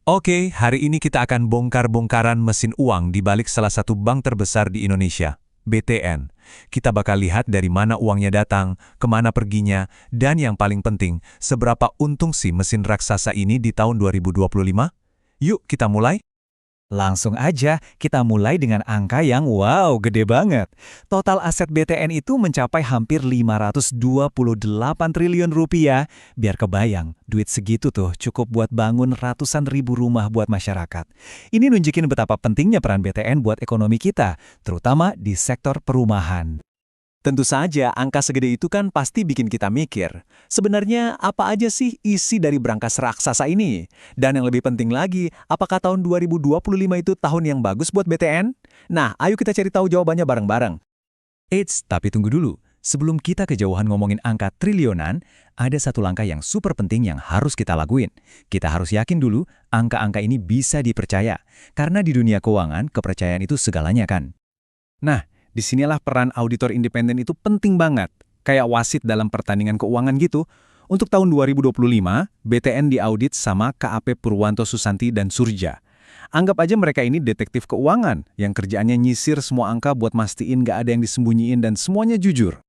Oke, hari ini kita akan bongkar-bongkaran mesin uang di balik salah satu bank terbesar di Indonesia, BTN. Kita bakal lihat dari mana uangnya datang, kemana perginya, dan yang paling penting, seberapa untung sih mesin raksasa ini di tahun 2025? Yuk kita mulai. Langsung aja, kita mulai dengan angka yang gede banget. Total aset BTN itu mencapai hampir 528 triliun rupiah. Biar kebayang, duit segitu tuh cukup buat bangun ratusan ribu rumah buat masyarakat. Ini nunjukin betapa pentingnya peran BTN buat ekonomi kita, terutama di sektor perumahan. Tentu saja, angka segede itu kan pasti bikin kita mikir. Sebenarnya apa aja sih isi dari brankas raksasa ini? Dan yang lebih penting lagi, apakah tahun 2025 itu tahun yang bagus buat BTN? Nah, ayo kita cari tahu jawabannya bareng-bareng. Eits, tapi tunggu dulu. Sebelum kita kejauhan ngomongin angka triliunan, ada satu langkah yang super penting yang harus kita lakuin. Kita harus yakin dulu angka-angka ini bisa dipercaya. Karena di dunia keuangan, kepercayaan itu segalanya kan. Nah, disinilah peran auditor independen itu penting banget. Kayak wasit dalam pertandingan keuangan gitu. Untuk tahun 2025, BTN diaudit sama KAP Purwanto Susanti dan Surja. Anggap aja mereka ini detektif keuangan yang kerjaannya nyisir semua angka buat mastiin nggak ada yang disembunyiin dan semuanya jujur.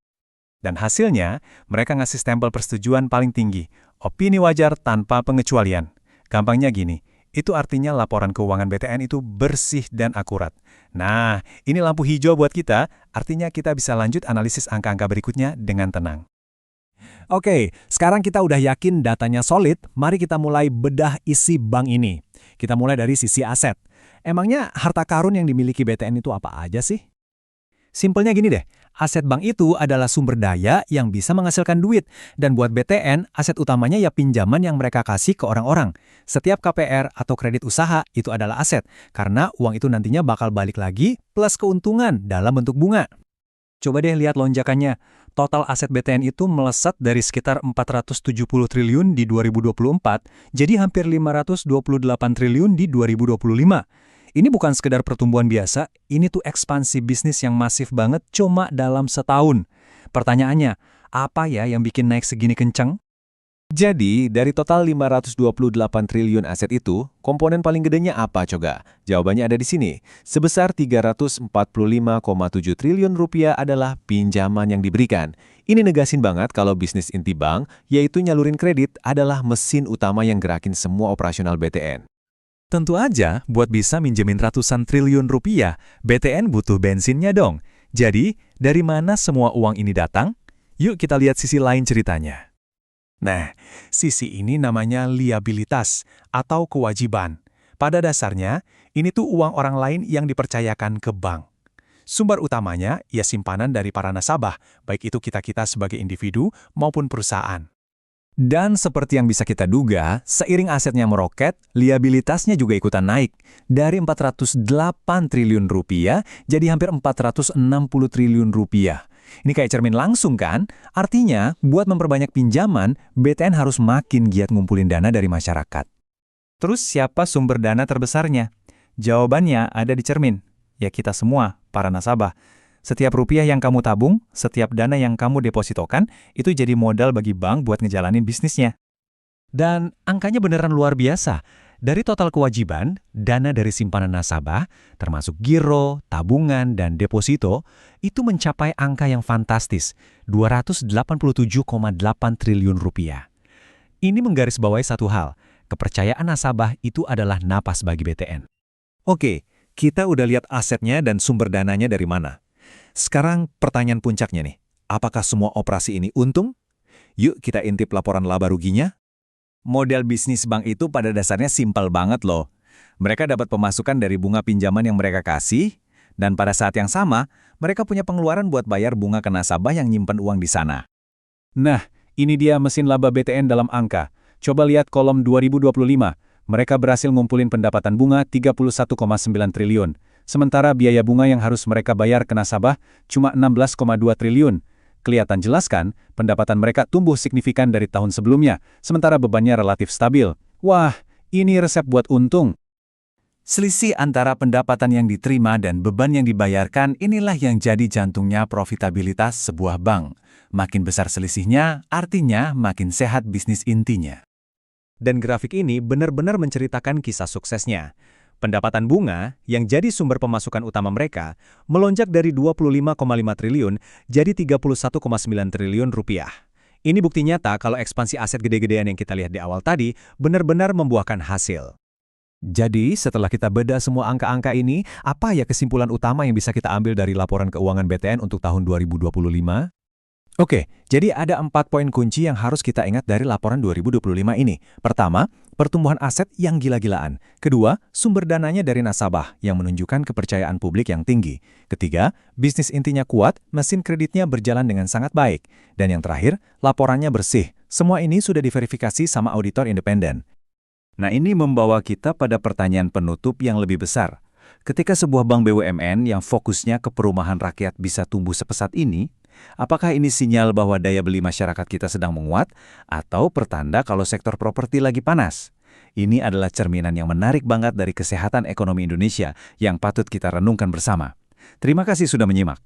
Dan hasilnya, mereka ngasih stempel persetujuan paling tinggi, opini wajar tanpa pengecualian. Gampangnya gini, itu artinya laporan keuangan BTN itu bersih dan akurat. Nah, ini lampu hijau buat kita, artinya kita bisa lanjut analisis angka-angka berikutnya dengan tenang. Oke, sekarang kita udah yakin datanya solid, mari kita mulai bedah isi bank ini. Kita mulai dari sisi aset. Emangnya harta karun yang dimiliki BTN itu apa aja sih? Simpelnya gini deh, aset bank itu adalah sumber daya yang bisa menghasilkan duit. Dan buat BTN, aset utamanya ya pinjaman yang mereka kasih ke orang-orang. Setiap KPR atau kredit usaha itu adalah aset, karena uang itu nantinya bakal balik lagi plus keuntungan dalam bentuk bunga. Coba deh lihat lonjakannya. Total aset BTN itu melesat dari sekitar 470 triliun di 2024, jadi hampir 528 triliun di 2025. Ini bukan sekedar pertumbuhan biasa, ini tuh ekspansi bisnis yang masif banget cuma dalam setahun. Pertanyaannya, apa ya yang bikin naik segini kencang? Jadi, dari total 528 triliun aset itu, komponen paling gedenya apa coba? Jawabannya ada di sini. Sebesar 345,7 triliun rupiah adalah pinjaman yang diberikan. Ini negasin banget kalau bisnis inti bank, yaitu nyalurin kredit, adalah mesin utama yang gerakin semua operasional BTN. Tentu aja, buat bisa minjemin ratusan triliun rupiah, BTN butuh bensinnya dong. Jadi, dari mana semua uang ini datang? Yuk kita lihat sisi lain ceritanya. Nah, sisi ini namanya liabilitas atau kewajiban. Pada dasarnya, ini tuh uang orang lain yang dipercayakan ke bank. Sumber utamanya ya simpanan dari para nasabah, baik itu kita-kita sebagai individu maupun perusahaan. Dan seperti yang bisa kita duga, seiring asetnya meroket, liabilitasnya juga ikutan naik. Dari 408 triliun rupiah jadi hampir 460 triliun rupiah. Ini kayak cermin langsung kan? Artinya, buat memperbanyak pinjaman, BTN harus makin giat ngumpulin dana dari masyarakat. Terus siapa sumber dana terbesarnya? Jawabannya ada di cermin. Ya kita semua, para nasabah. Setiap rupiah yang kamu tabung, setiap dana yang kamu depositokan, itu jadi modal bagi bank buat ngejalanin bisnisnya. Dan angkanya beneran luar biasa. Dari total kewajiban, dana dari simpanan nasabah, termasuk giro, tabungan, dan deposito, itu mencapai angka yang fantastis, 287,8 triliun rupiah. Ini menggarisbawahi satu hal, kepercayaan nasabah itu adalah napas bagi BTN. Oke, kita udah lihat asetnya dan sumber dananya dari mana. Sekarang pertanyaan puncaknya nih, apakah semua operasi ini untung? Yuk kita intip laporan laba ruginya. Model bisnis bank itu pada dasarnya simpel banget loh. Mereka dapat pemasukan dari bunga pinjaman yang mereka kasih, dan pada saat yang sama, mereka punya pengeluaran buat bayar bunga ke nasabah yang nyimpen uang di sana. Nah, ini dia mesin laba BTN dalam angka. Coba lihat kolom 2025. Mereka berhasil ngumpulin pendapatan bunga 31,9 triliun. Sementara biaya bunga yang harus mereka bayar ke nasabah cuma 16,2 triliun. Kelihatan jelas kan, pendapatan mereka tumbuh signifikan dari tahun sebelumnya, sementara bebannya relatif stabil. Wah, ini resep buat untung. Selisih antara pendapatan yang diterima dan beban yang dibayarkan inilah yang jadi jantungnya profitabilitas sebuah bank. Makin besar selisihnya, artinya makin sehat bisnis intinya. Dan grafik ini benar-benar menceritakan kisah suksesnya. Pendapatan bunga, yang jadi sumber pemasukan utama mereka, melonjak dari 25,5 triliun jadi 31,9 triliun rupiah. Ini bukti nyata kalau ekspansi aset gede-gedean yang kita lihat di awal tadi benar-benar membuahkan hasil. Jadi, setelah kita bedah semua angka-angka ini, apa ya kesimpulan utama yang bisa kita ambil dari laporan keuangan BTN untuk tahun 2025? Oke, jadi ada 4 poin kunci yang harus kita ingat dari laporan 2025 ini. Pertama, pertumbuhan aset yang gila-gilaan. Kedua, sumber dananya dari nasabah yang menunjukkan kepercayaan publik yang tinggi. Ketiga, bisnis intinya kuat, mesin kreditnya berjalan dengan sangat baik. Dan yang terakhir, laporannya bersih. Semua ini sudah diverifikasi sama auditor independen. Nah, ini membawa kita pada pertanyaan penutup yang lebih besar. Ketika sebuah bank BUMN yang fokusnya ke perumahan rakyat bisa tumbuh sepesat ini, apakah ini sinyal bahwa daya beli masyarakat kita sedang menguat atau pertanda kalau sektor properti lagi panas? Ini adalah cerminan yang menarik banget dari kesehatan ekonomi Indonesia yang patut kita renungkan bersama. Terima kasih sudah menyimak.